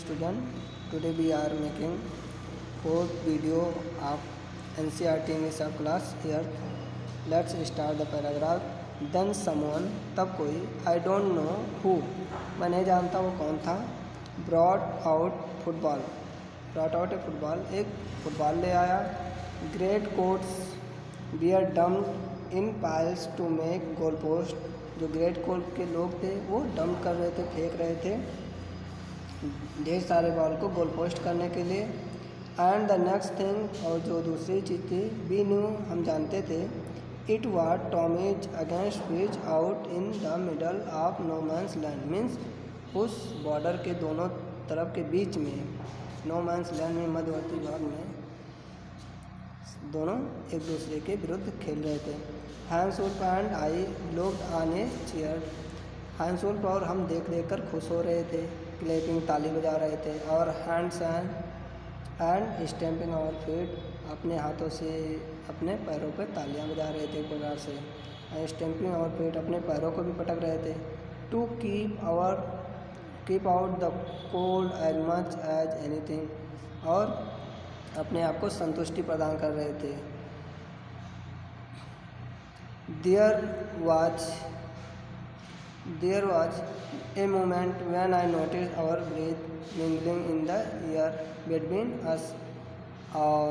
student. Today we are making fourth video of NCERT English of class here. Let's start the paragraph. Then someone, तब कोई, I don't know who, मैं नहीं जानता वो कौन था, brought out football, brought out a football, एक football ले आया. Great coats were dumped in piles to make goal post. जो ग्रेट कोर्ट के लोग थे वो डंप कर रहे थे, फेंक रहे थे ढेर सारे बॉल को गोल पोस्ट करने के लिए. एंड द नेक्स्ट थिंग, और जो दूसरी चीज़ थी, वी न्यू, हम जानते थे, it was Tommies against which out in the middle of no man's land, means उस बॉर्डर के दोनों तरफ के बीच में, नो मैंस लैंड में, मध्यवर्ती भाग में दोनों एक दूसरे के विरुद्ध खेल रहे थे. Hans Wolf and I looked on a chair, Hans Wolf और हम देख कर खुश हो रहे थे, क्लैपिंग, ताली बजा रहे थे. और hands and stamping our feet, अपने हाथों से अपने पैरों पर तालियां बजा रहे थे एक प्रकार से. स्टैम्पिंग आवर फीट, अपने पैरों को भी पटक रहे थे. To keep out the cold as much as anything, और अपने आप को संतुष्टि प्रदान कर रहे थे. There was a moment when I noticed our breath mingling in the air between us, और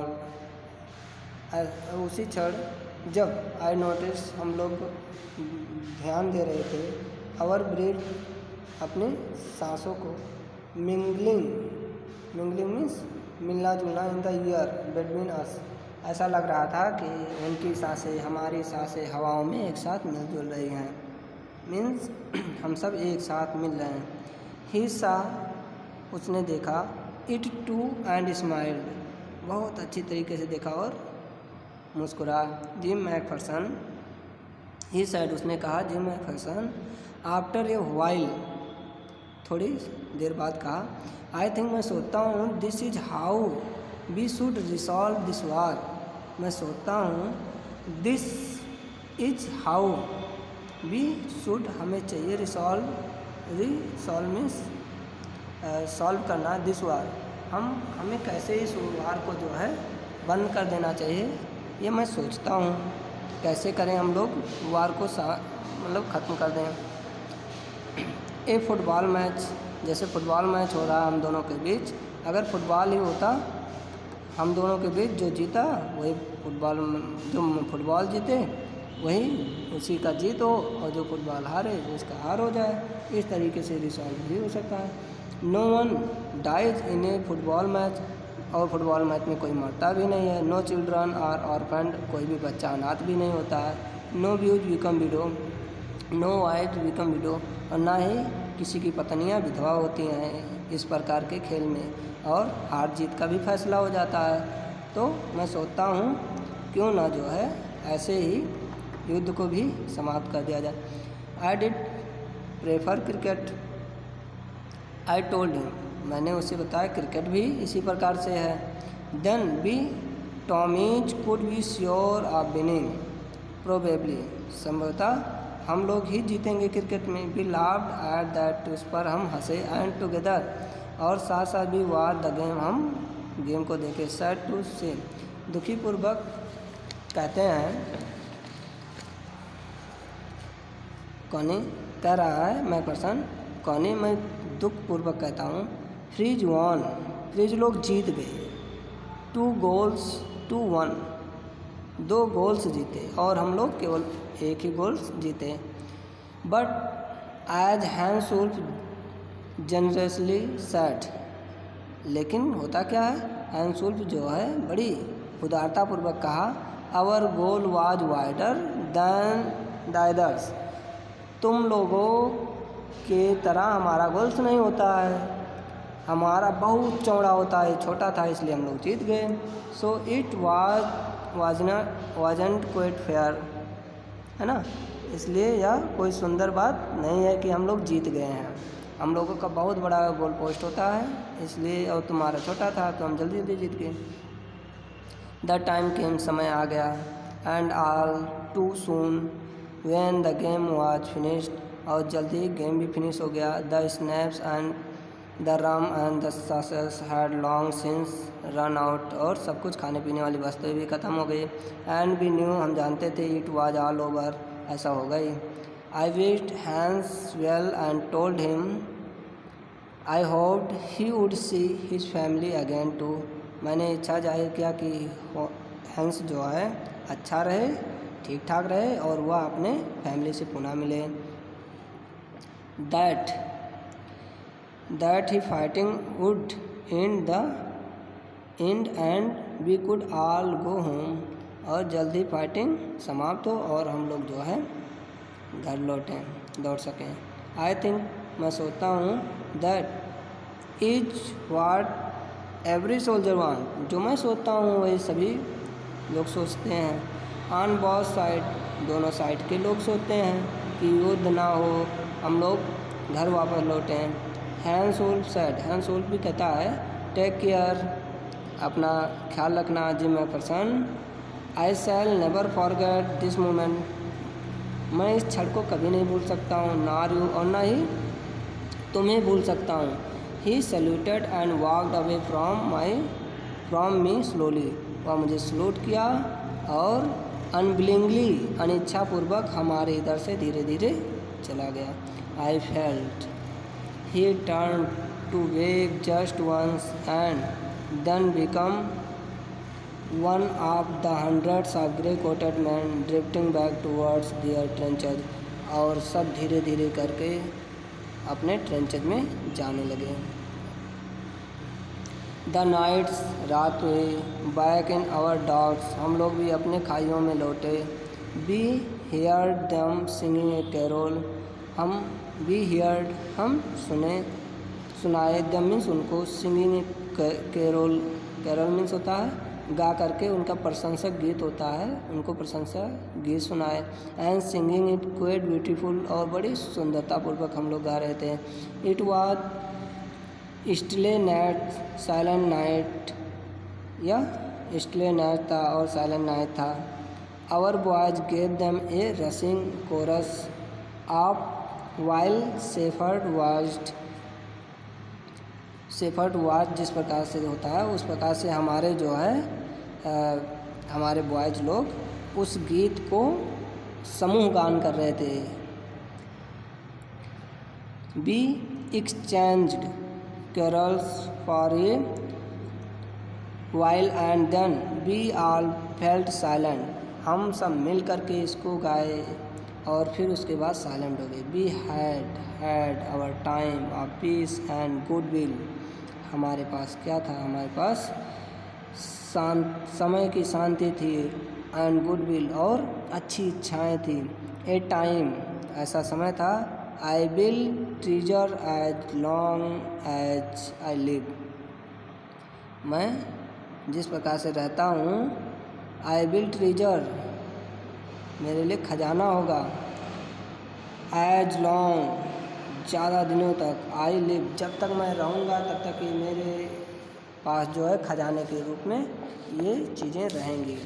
उसी क्षण जब I noticed, हम लोग ध्यान दे रहे थे, our breath, अपने सांसों को, मिंगलिंग मीन्स मिलना जुलना, in the air between us, ऐसा लग रहा था कि उनकी सांसें हमारी सांसें हवाओं में एक साथ मिलजुल रही हैं, मीन्स हम सब एक साथ मिल रहे हैं. ही सा, उसने देखा, इट टू एंड स्माइल्ड, बहुत अच्छी तरीके से देखा और मुस्कुरा. जिम मैकफरसन, ही सैड, उसने कहा, Jim McPherson, after a while, थोड़ी देर बाद कहा, आई थिंक, मैं सोचता हूँ, this is how we should resolve this war, मैं सोचता हूँ, this is how we should, हमें चाहिए रिसॉल्व मीन्स सॉल्व करना, दिस वार, हमें कैसे इस वार को जो है बंद कर देना चाहिए, ये मैं सोचता हूँ, कैसे करें हम लोग वार को मतलब ख़त्म कर दें. ए फुटबॉल मैच, जैसे फुटबॉल मैच हो रहा है हम दोनों के बीच, अगर फुटबॉल ही होता हम दोनों के बीच, जो जीता वही फुटबॉल जीते वही उसी का जीत हो, और जो फुटबॉल हारे उसका हार हो जाए. इस तरीके से रिसॉल्व भी हो सकता है. No one dies in a football match, और फुटबॉल मैच में कोई मरता भी नहीं है. नो चिल्ड्रन आर ऑर्फन्ड, कोई भी बच्चा अनाथ भी नहीं होता है. No wives become widow, no wife become widow, और ना ही किसी की पत्नियां विधवा होती हैं इस प्रकार के खेल में, और हार जीत का भी फैसला हो जाता है. तो मैं सोचता हूँ क्यों ना जो है ऐसे ही युद्ध को भी समाप्त कर दिया जाए. I did prefer cricket, I told him, मैंने उसे बताया क्रिकेट भी इसी प्रकार से है. Then we Tommies could be sure of winning, probably, संभवतः हम लोग ही जीतेंगे क्रिकेट में. वी लाफ्ड एट दैट, उस पर हम हंसे. एंड टुगेदर, और साथ साथ भी वार द गेम, हम गेम को देखे. सैड टू से, दुखी पूर्वक कहते हैं, कौनी कह रहा है मैकफरसन, कौनी, मैं दुख पूर्वक कहता हूँ. फ्रीज वॉन, फ्रीज लोग जीत गए. 2 goals to 1, 2 गोल्स जीते और हम लोग केवल एक ही गोल्स जीते. बट एज हैंसवुल्फ जनरसली सैड, लेकिन होता क्या है, हैंसवुल्फ जो है बड़ी उदारतापूर्वक कहा, our goal was wider than the others, तुम लोगों के तरह हमारा गोल्स नहीं होता है, हमारा बहुत चौड़ा होता है, छोटा था, इसलिए हम लोग जीत गए. So it wasn't quite fair, है ना, इसलिए यह कोई सुंदर बात नहीं है कि हम लोग जीत गए हैं. हम लोगों का बहुत बड़ा गोल पोस्ट होता है, इसलिए, और तुम्हारा छोटा था तो हम जल्दी जल्दी जीत गए. द टाइम केम, समय आ गया. And all too soon when the game was finished, और जल्दी गेम भी फिनिश हो गया. The snaps and the rum and the sauces had long since run out, और सब कुछ खाने पीने वाली वस्तुएं भी ख़त्म हो गई। एंड वी न्यू, हम जानते थे, इट वाज ऑल ओवर, ऐसा हो गई। I wished Hans well and told him I hoped he would see his family again too, मैंने इच्छा जाहिर किया कि हैंस जो है अच्छा रहे, ठीक ठाक रहे, और वह अपने फैमिली से पुनः मिले। That he fighting would end we could all go home, और जल्द ही फाइटिंग समाप्त हो और हम लोग जो है घर लौट सकें। आई थिंक, मैं सोचता हूँ, that is what every soldier want, जो मैं सोचता हूँ वही सभी लोग सोचते हैं। ऑन बोथ साइड, दोनों साइड के लोग सोचते हैं कि युद्ध ना हो, हम लोग घर वापस लौटें। Hans Wolf said, Hans Wolf भी कहता है, टेक केयर, अपना ख्याल रखना जिमैफरसन। I shall never forget this moment, मैं इस क्षण को कभी नहीं भूल सकता हूँ, नार यू, और ना ही तुम्हें भूल सकता हूँ। He saluted and walked away from me slowly, वह मुझे सल्यूट किया और अनविलिंगली, अनिच्छापूर्वक हमारे इधर से धीरे धीरे चला गया। I felt he turn to wave just once and then become one of the hundreds of grey coated man drifting back towards their trenches, और सब धीरे धीरे करके अपने ट्रेंचेज में जाने लगे। द नाइट्स, रात हुई, बैक इन आवर डॉग्स, हम लोग भी अपने खाइयों में लौटे। We heard them singing a carol, हम सुनाए, देम मीन्स उनको, singing a carol, carol means होता है गा करके, उनका प्रशंसक गीत होता है, उनको प्रशंसा गीत सुनाए। And singing it quite beautiful, और बड़ी सुंदरतापूर्वक हम लोग गा रहे थे। It was stille night silent night, या स्टिले नाइट था और साइलेंट नाइट था। Our boys gave them a rousing chorus of while shepherd watched, जिस प्रकार से होता है उस प्रकार से हमारे जो है हमारे बॉयज लोग उस गीत को समूह गान कर रहे थे। We exchanged carols for a while and then we all felt silent, हम सब मिल कर के इसको गाए और फिर उसके बाद साइलेंट हो गए। We had our time of peace and goodwill, हमारे पास क्या था, हमारे पास समय की शांति थी, एंड गुडविल, और अच्छी इच्छाएं थी। ए टाइम, ऐसा समय था, I will treasure as long as I live, मैं जिस प्रकार से रहता हूँ, आई विल ट्रीजर, मेरे लिए खजाना होगा, एज लॉन्ग, ज़्यादा दिनों तक, आई लिव, जब तक मैं रहूँगा तब तक ये मेरे पास जो है खजाने के रूप में ये चीज़ें रहेंगी।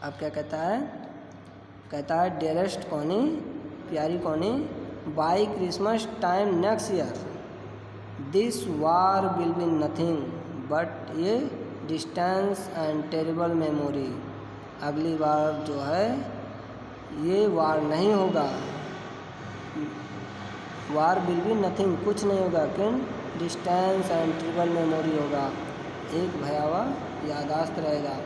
अब क्या कहता है डियरेस्ट कॉनी, प्यारी Connie, by Christmas time next year this war will be nothing but ये डिस्टेंस एंड टेरिबल मेमोरी, अगली बार जो है ये वार नहीं होगा, वार विल बी नथिंग, कुछ नहीं होगा, किन डिस्टेंस एंड टेरिबल मेमोरी होगा, एक भयावह यादाश्त रहेगा।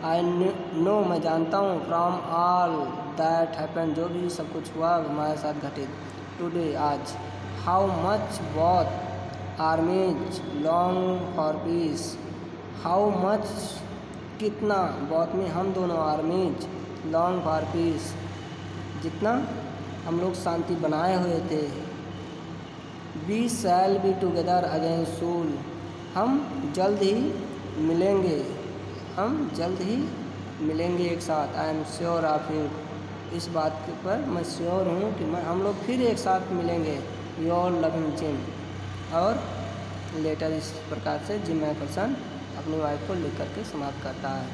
आई नो, मैं जानता हूँ, फ्रॉम ऑल दैट हैपन, जो भी सब कुछ हुआ हमारे साथ घटित, टुडे, आज, how much both आर्मीज long for piece, how much, कितना, बोथ में हम दोनों, आर्मीज लॉन्ग फॉर पीस, जितना हम लोग शांति बनाए हुए थे। We shall be together again soon, हम जल्द ही मिलेंगे, हम जल्द ही मिलेंगे एक साथ। I am sure of it, इस बात पर मैं श्योर हूँ कि हम लोग फिर एक साथ मिलेंगे। योर लविंग जिम, और लेटर इस प्रकार से जिम मैफरसन अपनी वाइफ को लिख करके समाप्त करता है।